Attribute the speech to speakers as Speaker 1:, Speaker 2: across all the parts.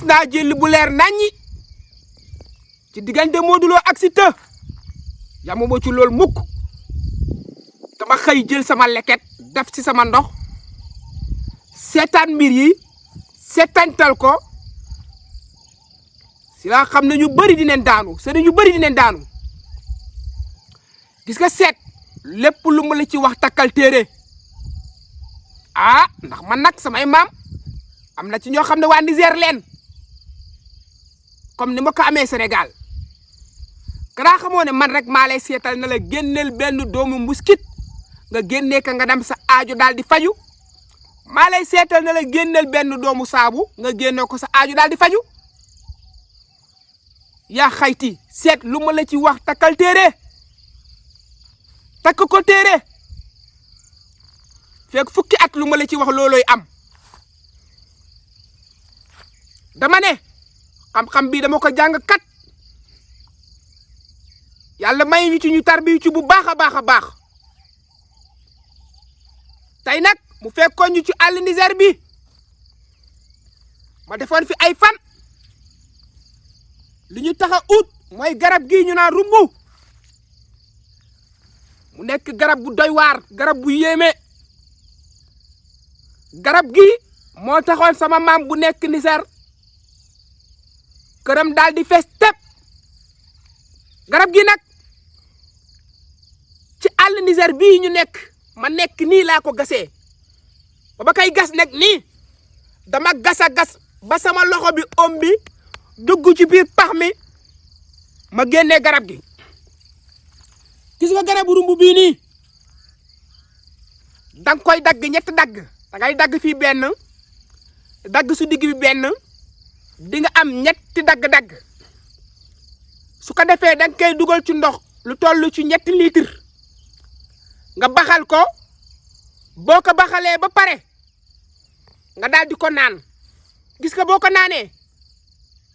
Speaker 1: naa jël bu leer naññi ci diggante Modou Lo ak Siteu yamuma ci loolu mukk dama xëy jël sama leket def ci sama ndox seetaan mbir yi seetantal ko si laa xam ne ñu bëri dinañ daanu sëriñ ñu bëri dinañ daanu gis nga seet lépp lu ma la ci wax takkal téere ndax man nag samay maam am na ci ñoo xam ne waa Niger leen comme ni ma ko amee Sénégal kanaa xamoo ne man rek maa lay seetal na la génneel benn doomu mbuskit nga génnee ka nga dem sa aajo daal di faju maa lay seetal na la génneel benn doomu saabu nga génne ko sa aajo daal di faju yaa xayti seet lu ma la ci wax takkal téere takk ko téere fekk fukki at lu ma la ci wax looloy am dama ne xam-xam bii dama ko jàng kat yàlla may ñu ci ñu tarbi ci bu baax a baax a baax tey nag mu fekkoon ñu ci àll Niger bi ma defoon fi ay fan li ñu tax a ut mooy garab gii ñu naan rumbu mu nekk garab bu doy waar garab bu yéeme garab gi moo taxoon sama maam bu nekk Niger këram daal di fees tepp garab gi nag ci àll Niger bii ñu nekk ma nekk nii laa ko gasee ba kay gas nag nii dama gas a gas ba sama loxo bi om bi dugg ci biir pax mi ma génnee garab gi gis nga garabu rumbu bii nii danga koy dagg ñetti dagg dangay dagg fii benn dagg su digg bi benn di nga am ñetti dagg-dagg su ko defee danga koy dugal ci ndox lu toll ci 3 litres nga baxal ko boo ko baxalee ba pare nga daal di ko naan gis nga boo ko naanee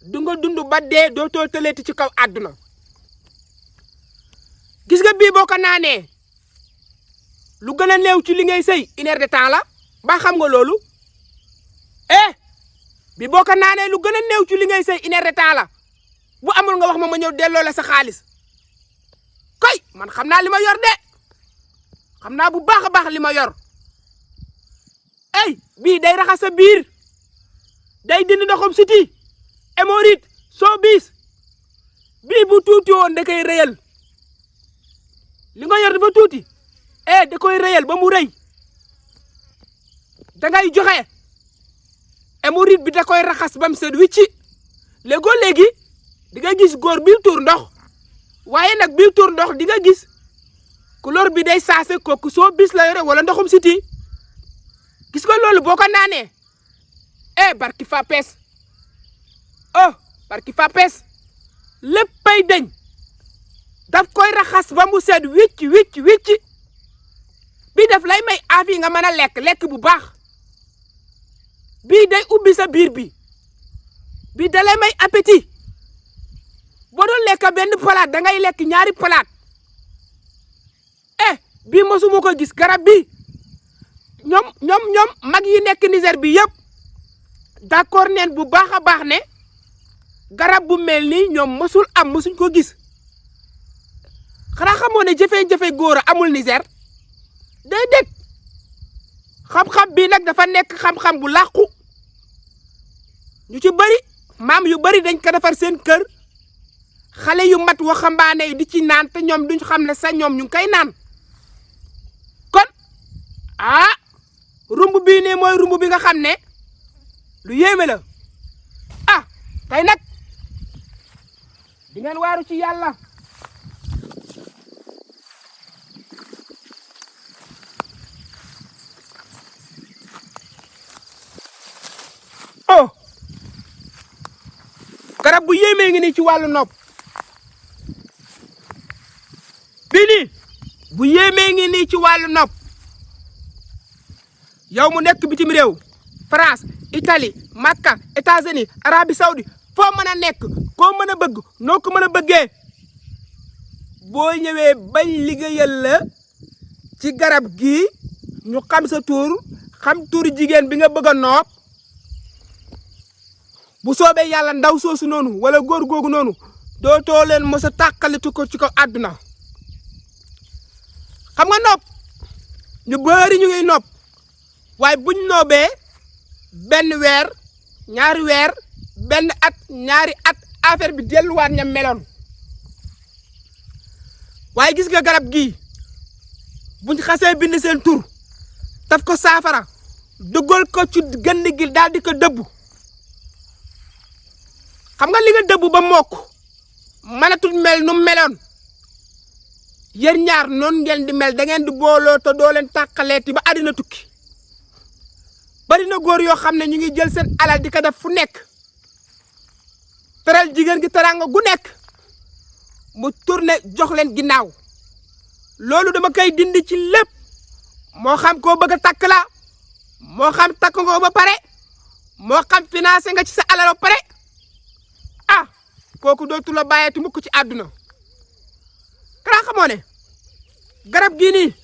Speaker 1: du nga dund ba dee dootoo tëleeti ci kaw àdduna gis nga bii boo ko naanee lu gën a néew ci li ngay sëy 1 heure de temps la ba xam nga loolu bi boo ko naanee lu gën a néew ci li ngay sëy 1 heure de temps la bu amul nga wax ma ñëw delloo la sa xaalis koy man xam naa li ma yor de xam naa bu baax a baax li ma yor bii day raxas sa biir day dindi ndoxum siti hémorroïde soo biis bii bu tuuti woon da koy rëyal li nga yor dafa tuuti da koy rëyal ba mu rëy da ngay joxe hémorroïde bi da koy raxas ba mu set wicci léegi di nga gis góor bil tuur ndox waaye nag bil tuur ndox di nga gis couleur bi day saase kooku soo bis la yore wala ndoxum siti gis nga loolu boo ko naanee barki fa pees barki fa pees léppay deñ daf koy raxas ba mu set wicci bi daf lay may afi nga mën a lekk bu baax bii day ubbi sa biir bi da lay may appétit boo doon lekk benn palaat da ngay lekk 2 palaat bii mosuma ko gis garab bi ñoom mag yi nekk Niger bi yëpp d'accord neen bu baax a baax ne garab bu mel nii ñoom mosuñ ko gis xanaa xamoo ne jafe-jafe góor a amul Niger déedéet xam-xam bii nag dafa nekk xam-xam bu làqu ñu ci bëri maam yu bëri dañ ko defar seen kër xale yu mat waxambaane yi di ci naan te ñoom duñ xam ne sa ñoom ñu ngi koy naan kon rumb bii nii mooy rumb bi nga xam ne lu yéeme la tey nag di ngeen waaru ci yàlla garab bu yéemee ngi nii ci wàllu nopp bii nii bu yéemee ngi nii ci wàllu nopp yow mu nekk bitim réew France Italie Makka États-Unis Arabie Saoudi foo mën a nekk koo mën a bëgg noo ko mën a bëggee boo ñëwee bañ liggéeyal la ci garab gii ñu xam sa tur xam turu jigéen bi nga bëgg a nopp bu soobee yàlla ndaw soosu noonu wala góor googu noonu dootoo leen mos a tàqalitu ko ci ko àdduna xam nga nopp ñu bëri ñu ngi nopp waaye buñ noobee benn weer ñaari weer benn at ñaari at affaire bi delluwaat ña meloon waaye gis nga garab gii buñ xasee bind seen tur taf ko saafara duggal ko ci gënn gi daal di ko dëbb xam nga li nga dëbb ba mokk mënatul mel nu meloon yéen ñaar noonu ngeen di mel da ngeen di booloo te doo leen tàqaleeti ba àddina tukki bari na góor yoo xam ne ñu ngi jël seen alal di ko def fu nekk teral jigéen gi teranga gu nekk mu tourné jox leen ginnaaw loolu dama koy dindi ci lépp moo xam koo bëgg a takk la moo xam takk nga ba pare moo xam financé nga ci sa alal ba pare ah kooku dootu la bàyyeeti mukk ci àdduna kanaa xamoo ne garab gii nii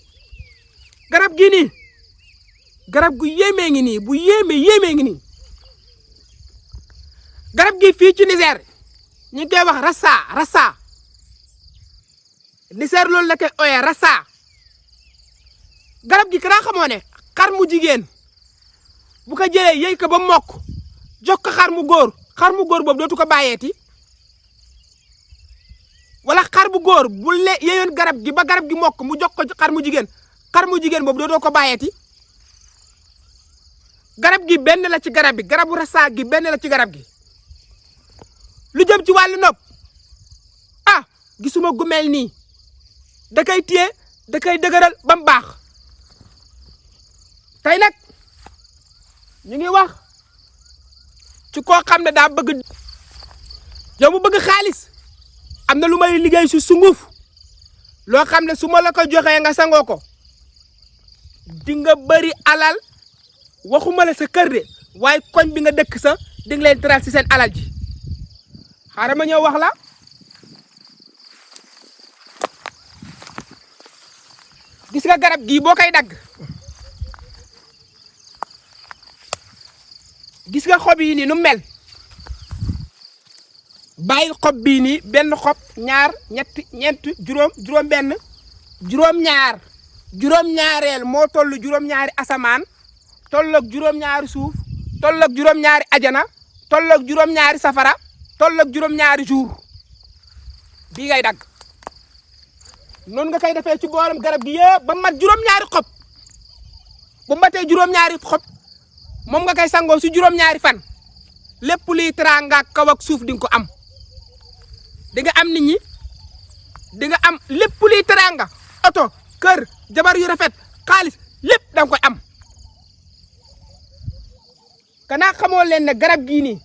Speaker 1: garab gu yéemee ngi nii bu yéemee ngi nii garab gi fii ci Niger ñu ngi koy wax rasa Niger loolu la koy ooyee rasa garab gi kanaa xamoo ne xar mu jigéen bu ko jëlee yëy ko ba mokk jox ko xar mu góor boobu dootu ko bàyyeeti wala xar bu góor bu yeyoon garab gi ba garab gi mokk mu jox ko xar mu jigéen boobu dootoo ko bàyyeeti garab gi benn la ci garab bi garabu rasa gi benn la ci garab gi lu jëm ci wàllu nopp ah gisuma gu mel nii da koy téye da koy dëgëral ba mu baax tey nag ñu ngi wax ci koo xam ne daa bëgg yow mu bëgg xaalis am na lu may liggéey su sunguf loo xam ne su ma la ko joxee nga sangoo ko di nga bëri alal waxuma la sa kër de waaye koñ bi nga dëkk sa di nga leen teral ci seen alal ji xaaral ma ñëw wax la gis nga garab gii boo koy dagg gis nga xob yi nii nu mel bàyyi xob bii nii benn xob ñaar ñetti ñeent juróom benn juróom-ñaareel moo toll juróom-ñaari asamaan tolloog juróom-ñaari suuf tolloog juróom-ñaari ajana tolloog juróom-ñaari safara tolloog juróom-ñaari jour bii ngay dagg noonu nga koy defee ci boolam garab gi yëpp ba mat juróom-ñaari xob bu matee juróom-ñaari xob moom nga koy sangoo si juróom-ñaari fan lépp luy teraanga kaw ak suuf di nga ko am di nga am nit ñi di nga am lépp luy teraanga oto kër jabar yu rafet xaalis lépp da nga koy am kanaa xamoo leen ne garab gii nii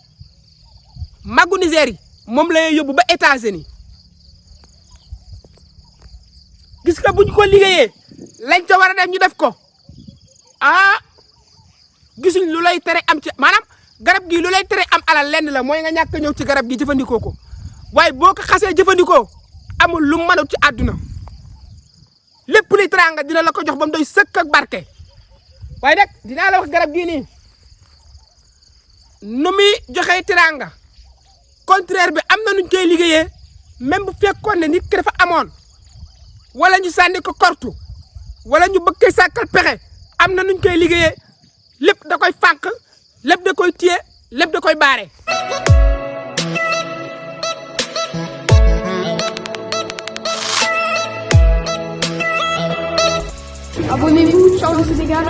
Speaker 1: magu Niger yi moom la yóbbu ba États-Unis gis nga buñ ko liggéeyee lañ ca war a def ñu def ko ah gisuñ lu lay tere am ci maanaam garab gi lu lay tere am alal lenn la mooy nga ñàkk ñëw ci garab gi jëfandikoo ko waaye boo ko xasee jëfandikoo amul lu mënut ci àdduna lépp luy teraanga dina la ko jox ba mu doy sëkk ak barke waaye nag dinaa la wax garab gii nii nu muy joxee teraanga contraire bi am na nuñ koy liggéeyee même bu fekkoon ne nit ki dafa amoon wala ñu sànni ko kortu wala ñu bëgg koy sàkkal pexe am na nuñ koy liggéeyee lépp da koy fànq lépp da koy téye lépp da koy baare.
Speaker 2: Abonnez-vous, ciao le Sénégal.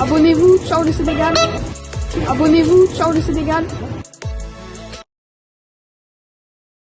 Speaker 2: Abonnez-vous, ciao le Sénégal. Abonnez-vous, ciao le Sénégal.